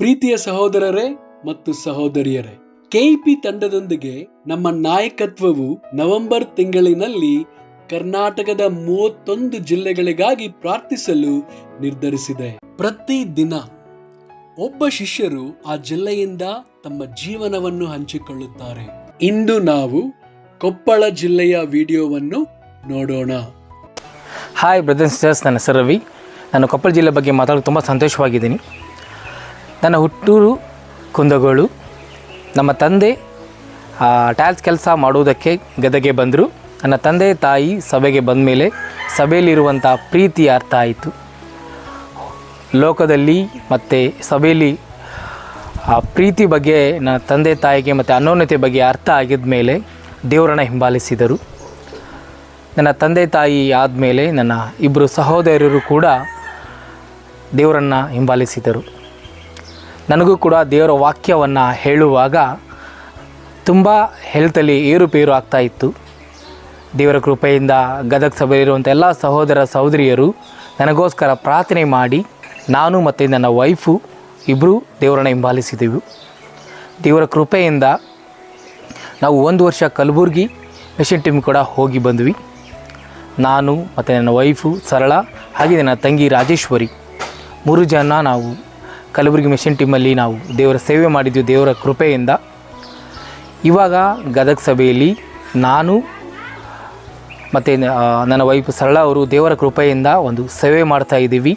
ಪ್ರೀತಿಯ ಸಹೋದರರೇ ಮತ್ತು ಸಹೋದರಿಯರೇ, ಕೆಇಪಿ ತಂಡದೊಂದಿಗೆ ನಮ್ಮ ನಾಯಕತ್ವವು ನವೆಂಬರ್ ತಿಂಗಳಿನಲ್ಲಿ ಕರ್ನಾಟಕದ 31 ಜಿಲ್ಲೆಗಳಿಗಾಗಿ ಪ್ರಾರ್ಥಿಸಲು ನಿರ್ಧರಿಸಿದೆ. ಪ್ರತಿ ದಿನ ಒಬ್ಬ ಶಿಷ್ಯರು ಆ ಜಿಲ್ಲೆಯಿಂದ ತಮ್ಮ ಜೀವನವನ್ನು ಹಂಚಿಕೊಳ್ಳುತ್ತಾರೆ. ಇಂದು ನಾವು ಕೊಪ್ಪಳ ಜಿಲ್ಲೆಯ ವಿಡಿಯೋವನ್ನು ನೋಡೋಣ. ಹಾಯ್ ಬ್ರದರ್ಸ್ ಅಂಡ್ ಸಿಸ್ಟರ್ಸ್, ನನ್ನ ಹೆಸರು ರವಿ. ನಾನು ಕೊಪ್ಪಳ ಜಿಲ್ಲೆ ಬಗ್ಗೆ ಮಾತಾಡೋದು ತುಂಬ ಸಂತೋಷವಾಗಿದ್ದೀನಿ. ನನ್ನ ಹುಟ್ಟೂರು ಕುಂದಗೋಳು. ನಮ್ಮ ತಂದೆ ಟೈಲ್ಸ್ ಕೆಲಸ ಮಾಡುವುದಕ್ಕೆ ಗದಗೆ ಬಂದರು. ನನ್ನ ತಂದೆ ತಾಯಿ ಸಭೆಗೆ ಬಂದ ಮೇಲೆ ಸಭೆಯಲ್ಲಿರುವಂಥ ಪ್ರೀತಿ ಅರ್ಥ ಆಯಿತು. ಲೋಕದಲ್ಲಿ ಮತ್ತು ಸಭೆಯಲ್ಲಿ ಆ ಪ್ರೀತಿ ಬಗ್ಗೆ ನನ್ನ ತಂದೆ ತಾಯಿಗೆ ಮತ್ತು ಅನ್ಯೋನ್ಯತೆ ಬಗ್ಗೆ ಅರ್ಥ ಆಗಿದ ಮೇಲೆ ದೇವರನ್ನು ಹಿಂಬಾಲಿಸಿದರು. ನನ್ನ ತಂದೆ ತಾಯಿ ಆದಮೇಲೆ ನನ್ನ ಇಬ್ಬರು ಸಹೋದರರು ಕೂಡ ದೇವರನ್ನು ಹಿಂಬಾಲಿಸಿದರು. ನನಗೂ ಕೂಡ ದೇವರ ವಾಕ್ಯವನ್ನು ಹೇಳುವಾಗ ತುಂಬ ಹೆಲ್ತಲ್ಲಿ ಏರುಪೇರು ಆಗ್ತಾಯಿತ್ತು. ದೇವರ ಕೃಪೆಯಿಂದ ಗದಗ ಸಭೆಯಲ್ಲಿರುವಂಥ ಎಲ್ಲ ಸಹೋದರ ಸಹೋದರಿಯರು ನನಗೋಸ್ಕರ ಪ್ರಾರ್ಥನೆ ಮಾಡಿ ನಾನು ಮತ್ತು ನನ್ನ ವೈಫು ಇಬ್ಬರು ದೇವರನ್ನು ಹಿಂಬಾಲಿಸಿದೆವು. ದೇವರ ಕೃಪೆಯಿಂದ ನಾವು 1 ವರ್ಷ ಕಲಬುರಗಿ ಮಿಷನ್ ಟೀಮ್ ಕೂಡ ಹೋಗಿ ಬಂದ್ವಿ. ನಾನು ಮತ್ತು ನನ್ನ ವೈಫು ಸರಳ ಹಾಗೆ ನನ್ನ ತಂಗಿ ರಾಜೇಶ್ವರಿ 3 ಜನ ನಾವು ಕಲಬುರಗಿ ಮಿಷನ್ ಟೀಮಲ್ಲಿ ನಾವು ದೇವರ ಸೇವೆ ಮಾಡಿದ್ವಿ ದೇವರ ಕೃಪೆಯಿಂದ. ಇವಾಗ ಗದಗ ಸಭೆಯಲ್ಲಿ ನಾನು ಮತ್ತು ನನ್ನ ವೈಫ್ ಸರಳ ಅವರು ದೇವರ ಕೃಪೆಯಿಂದ ಒಂದು ಸೇವೆ ಮಾಡ್ತಾಯಿದ್ದೀವಿ.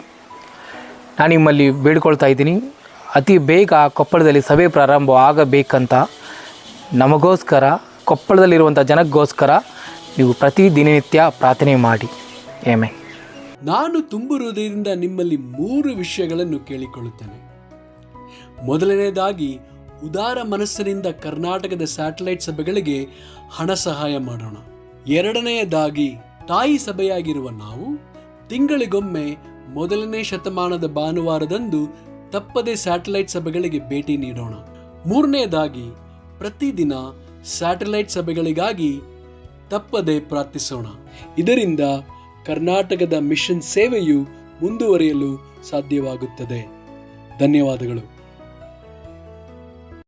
ನಾನು ನಿಮ್ಮಲ್ಲಿ ಬೇಡ್ಕೊಳ್ತಾ ಇದ್ದೀನಿ, ಅತಿ ಬೇಗ ಕೊಪ್ಪಳದಲ್ಲಿ ಸಭೆ ಪ್ರಾರಂಭ ಆಗಬೇಕಂತ ನಮಗೋಸ್ಕರ, ಕೊಪ್ಪಳದಲ್ಲಿರುವಂಥ ಜನಕ್ಕೋಸ್ಕರ ನೀವು ಪ್ರತಿ ದಿನನಿತ್ಯ ಪ್ರಾರ್ಥನೆ ಮಾಡಿ. ಆಮೆನ್. ನಾನು ತುಂಬು ಹೃದಯದಿಂದ ನಿಮ್ಮಲ್ಲಿ 3 ವಿಷಯಗಳನ್ನು ಕೇಳಿಕೊಳ್ಳುತ್ತೇನೆ. ಮೊದಲನೇದಾಗಿ, ಉದಾರ ಮನಸ್ಸಿನಿಂದ ಕರ್ನಾಟಕದ ಸ್ಯಾಟಲೈಟ್ ಸಭೆಗಳಿಗೆ ಹಣ ಸಹಾಯ ಮಾಡೋಣ. ಎರಡನೆಯದಾಗಿ, ತಾಯಿ ಸಭೆಯಾಗಿರುವ ನಾವು ತಿಂಗಳಿಗೊಮ್ಮೆ 1ನೇ ಶತಮಾನದ ಭಾನುವಾರದಂದು ತಪ್ಪದೆ ಸ್ಯಾಟಲೈಟ್ ಸಭೆಗಳಿಗೆ ಭೇಟಿ ನೀಡೋಣ. ಮೂರನೆಯದಾಗಿ, ಪ್ರತಿದಿನ ಸ್ಯಾಟಲೈಟ್ ಸಭೆಗಳಿಗಾಗಿ ತಪ್ಪದೆ ಪ್ರಾರ್ಥಿಸೋಣ. ಇದರಿಂದ ಕರ್ನಾಟಕದ ಮಿಷನ್ ಸೇವೆಯು ಮುಂದುವರಿಯಲು ಸಾಧ್ಯವಾಗುತ್ತದೆ. ಧನ್ಯವಾದಗಳು.